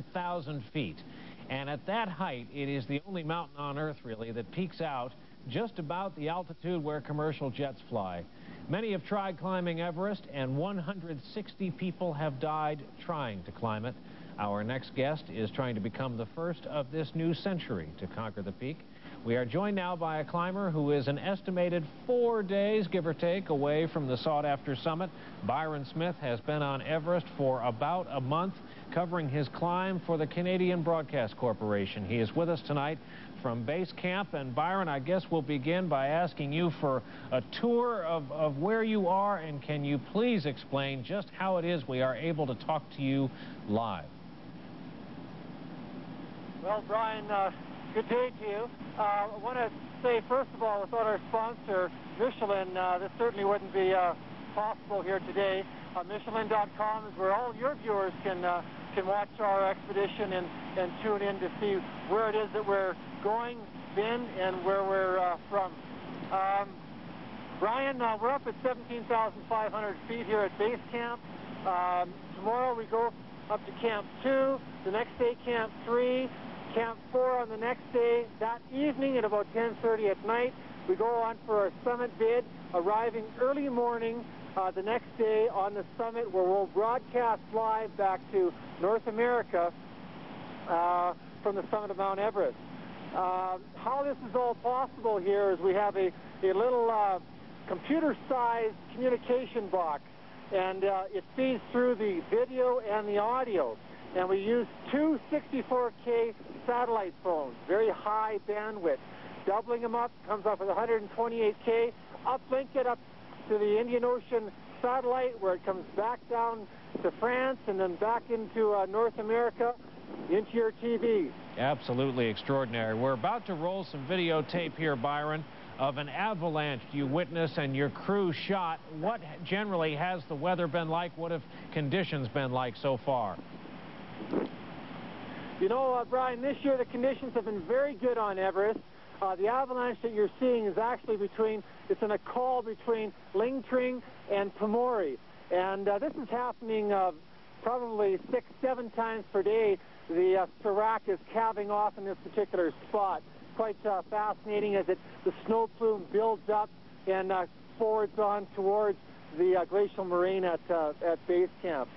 10,000 feet. And at that height, it is the only mountain on Earth, really, that peaks out just about the altitude where commercial jets fly. Many have tried climbing Everest, and 160 people have died trying to climb it. Our next guest is trying to become the first of this new century to conquer the peak. We are joined now by a climber who is an estimated 4 days, give or take, away from the sought-after summit. BYRON Smith has been on Everest for about a month, covering his climb for the Canadian Broadcast Corporation. He is with us tonight from base camp. And BYRON, I guess we'll begin by asking you for a tour of where you are, and can you please explain just how it is we are able to talk to you live? Well, Brian, good day to you. I want to say, first of all, without our sponsor, Michelin, this certainly wouldn't be possible here today. Michelin.com is where all your viewers can watch our expedition and tune in to see where it is that we're going, been, and where we're from. Brian, we're up at 17,500 feet here at base camp. Tomorrow we go up to Camp 2, the next day Camp 3, Camp 4 on the next day. That evening at about 10:30 at night, we go on for our summit bid, arriving early morning the next day on the summit, where we'll broadcast live back to North America from the summit of Mount Everest. How this is all possible here is we have a little computer-sized communication box, and it feeds through the video and the audio. And we use two 64K satellite phones, very high bandwidth. Doubling them up comes up with 128K. Uplink it up to the Indian Ocean satellite, where it comes back down to France and then back into North America, into your TV. Absolutely extraordinary. We're about to roll some videotape here, BYRON, of an avalanche you witnessed and your crew shot. What generally has the weather been like? What have conditions been like so far? You know, Brian, this year the conditions have been very good on Everest. The avalanche that you're seeing is actually it's in a col between Lingtring and Pamori. And this is happening probably 6-7 times per day. The Serac is calving off in this particular spot. Quite fascinating as the snow plume builds up and forwards on towards the glacial moraine at base camp.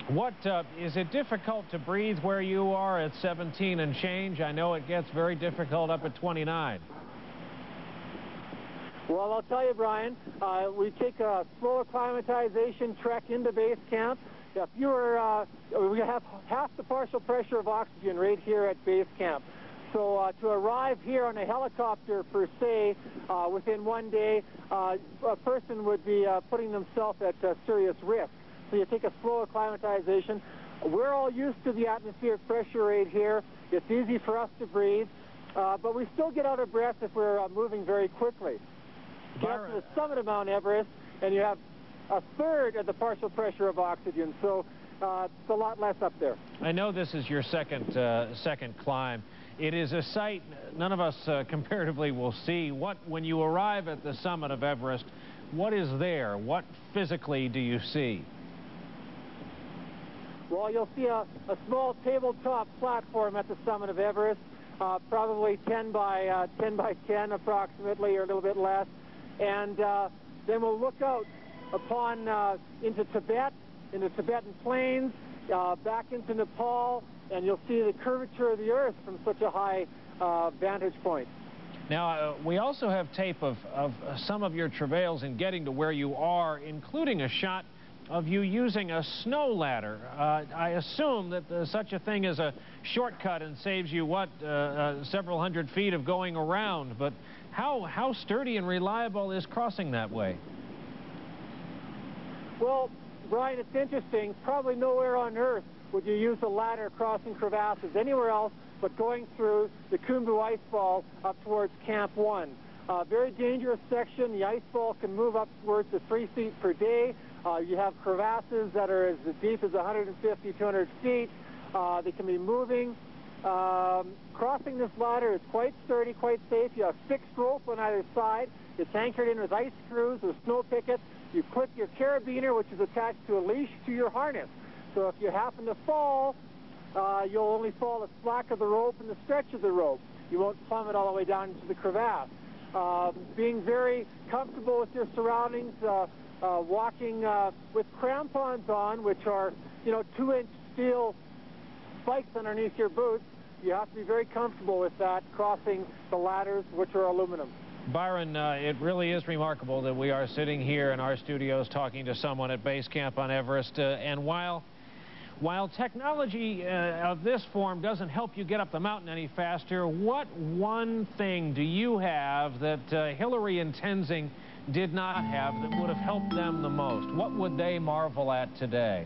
What is it difficult to breathe where you are at 17 and change? I know it gets very difficult up at 29. Well, I'll tell you, Brian, we take a slow acclimatization trek into base camp. If you were, we have half the partial pressure of oxygen right here at base camp. So to arrive here on a helicopter, per se, within 1 day, a person would be putting themselves at serious risk. So you take a slow acclimatization. We're all used to the atmospheric pressure right here. It's easy for us to breathe, but we still get out of breath if we're moving very quickly. Get up to the summit of Mount Everest, and you have a third of the partial pressure of oxygen, so it's a lot less up there. I know this is your second climb. It is a sight none of us comparatively will see. When you arrive at the summit of Everest, what is there? What physically do you see? Well, you'll see a small tabletop platform at the summit of Everest, probably 10 by 10 approximately, or a little bit less. And then we'll look out upon into Tibet, into Tibetan plains, back into Nepal, and you'll see the curvature of the Earth from such a high vantage point. Now, we also have tape of some of your travails in getting to where you are, including a shot of you using a snow ladder. I assume that such a thing is a shortcut and saves you, what, several hundred feet of going around. But how sturdy and reliable is crossing that way? Well, Brian, it's interesting. Probably nowhere on Earth would you use a ladder crossing crevasses anywhere else but going through the Khumbu ice fall up towards Camp 1. Very dangerous section. The ice fall can move upwards to 3 feet per day. You have crevasses that are as deep as 150, 200 feet. They can be moving. Crossing this ladder is quite sturdy, quite safe. You have fixed rope on either side. It's anchored in with ice screws or snow pickets. You put your carabiner, which is attached to a leash, to your harness. So if you happen to fall, you'll only fall the slack of the rope and the stretch of the rope. You won't plummet all the way down into the crevasse. Being very comfortable with your surroundings, walking with crampons on, which are, 2-inch steel spikes underneath your boots. You have to be very comfortable with that, crossing the ladders, which are aluminum. Byron, it really is remarkable that we are sitting here in our studios talking to someone at base camp on Everest, and while technology of this form doesn't help you get up the mountain any faster, what one thing do you have that Hillary and Tenzing did not have that would have helped them the most? What would they marvel at today?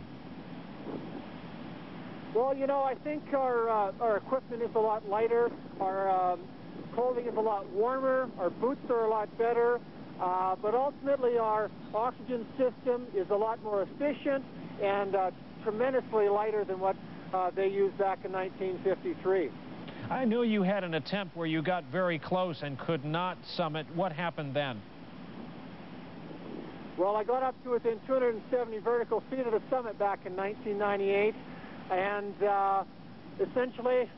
Well, I think our equipment is a lot lighter. Our clothing is a lot warmer. Our boots are a lot better. But ultimately, our oxygen system is a lot more efficient and tremendously lighter than what they used back in 1953. I knew you had an attempt where you got very close and could not summit. What happened then? Well, I got up to within 270 vertical feet of the summit back in 1998, and essentially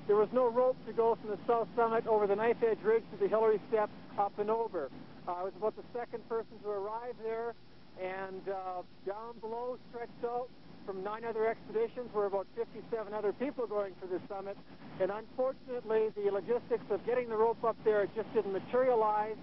there was no rope to go from the south summit over the Knife Edge Ridge to the Hillary Steps up and over. I was about the second person to arrive there, and down below, stretched out from 9 other expeditions, were about 57 other people going for this summit. And unfortunately, the logistics of getting the rope up there just didn't materialize,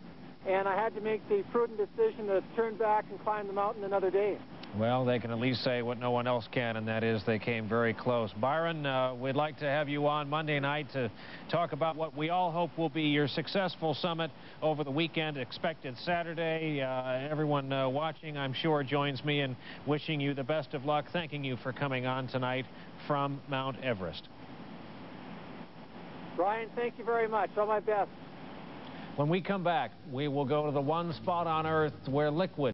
and I had to make the prudent decision to turn back and climb the mountain another day. Well, they can at least say what no one else can, and that is they came very close. Byron, we'd like to have you on Monday night to talk about what we all hope will be your successful summit over the weekend, expected Saturday. Everyone watching, I'm sure, joins me in wishing you the best of luck, thanking you for coming on tonight from Mount Everest. Brian, thank you very much. All my best. When we come back, we will go to the one spot on Earth where liquid